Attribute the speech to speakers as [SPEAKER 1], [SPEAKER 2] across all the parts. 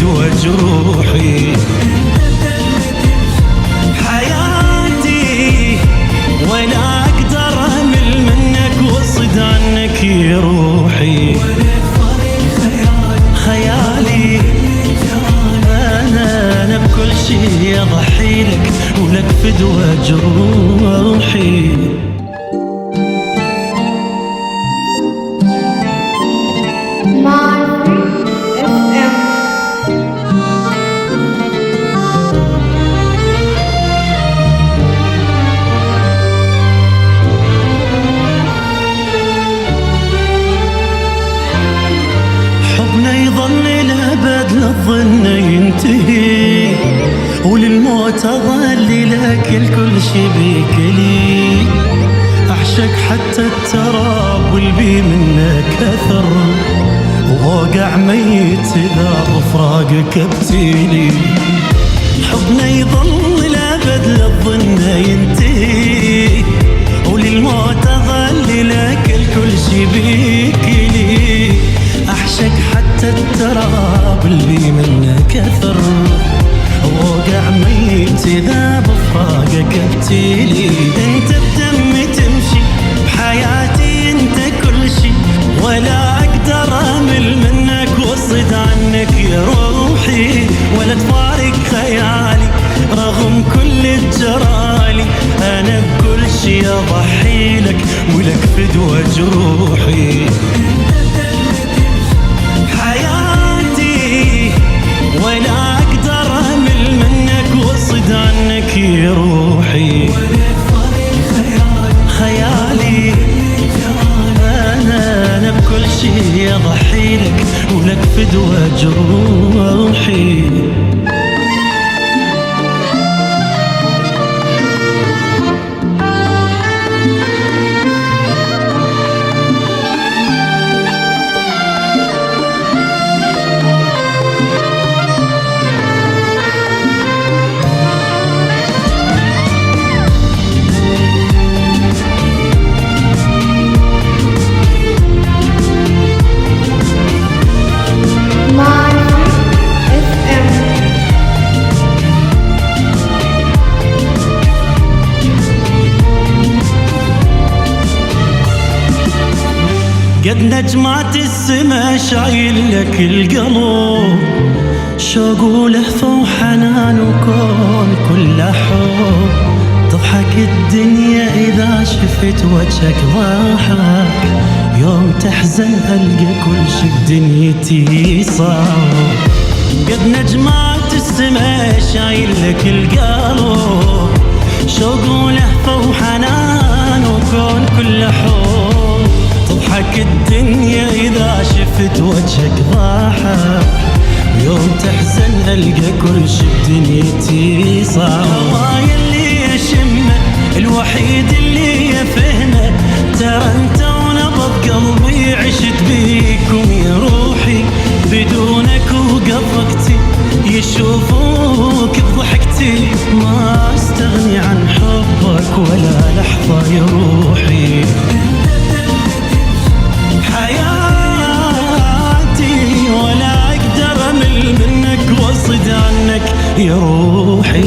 [SPEAKER 1] فدوى جروحي. حياتي ولا أقدر أمل منك وصد عنك يا روحي. خيالي أنا بكل شي أضحي لك ولك فدوى جروحي. حبنا يظل لأبد للظن ينتهي وللموت أظل لك الكل شي بيك لي. أعشق حتى التراب والبي منك أثر وأوقع ميت إذا بفراقك ابتلي. حبنا يظل لأبد للظن ينتهي وللموت أظل لك الكل شي بيك لي. أعشق حتى التراب اللي منك أثر ووقع ميت إذا بفراقك ابتلي. أنت بدمي تمشي بحياتي أنت كل شي ولا أقدر أمل منك وصد عنك يا روحي. ولا تفارق خيالي رغم كل الجرالي. أنا بكل شي أضحي لك ولك فدوى جروحي. حياتي ولا أقدر أمل منك وصد عنك يا روحي. خيالي أنا بكل شي أضحي لك ولك فدوى جروحي. قد نجمات السما شايل لك القلب شوق ولهفة وحنان وكون كله حب. تضحك الدنيا إذا شفت وجهك ضاحك يوم تحزن ألقى كل شي بدنيتي صعب. قد نجمات السما شايل لك القلب شوق ولهفة وحنان وكون كله حب. تضحك الدنيا إذا شفت وجهك ضاحك يوم تحزن ألقى كل شي بدنيتي صعب. هواي اللي أشمه الوحيد اللي يفهمه ترى أنت ونبض قلبي عشت بيكم يا روحي. بدونك وقفقتي يشوفوك بضحكتي ما استغني عن حبك ولا لحظة يا روحي. حياتي ولا أقدر أمل منك وصد عنك يا روحي.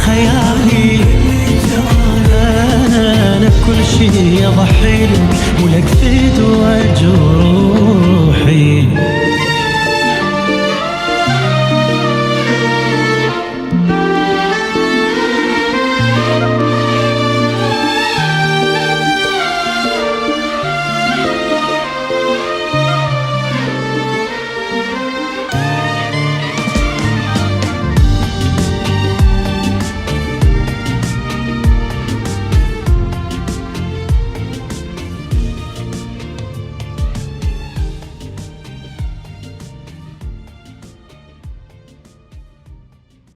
[SPEAKER 1] خيالي أنا بكل شي أضحي لك ولك فدوى جروحي.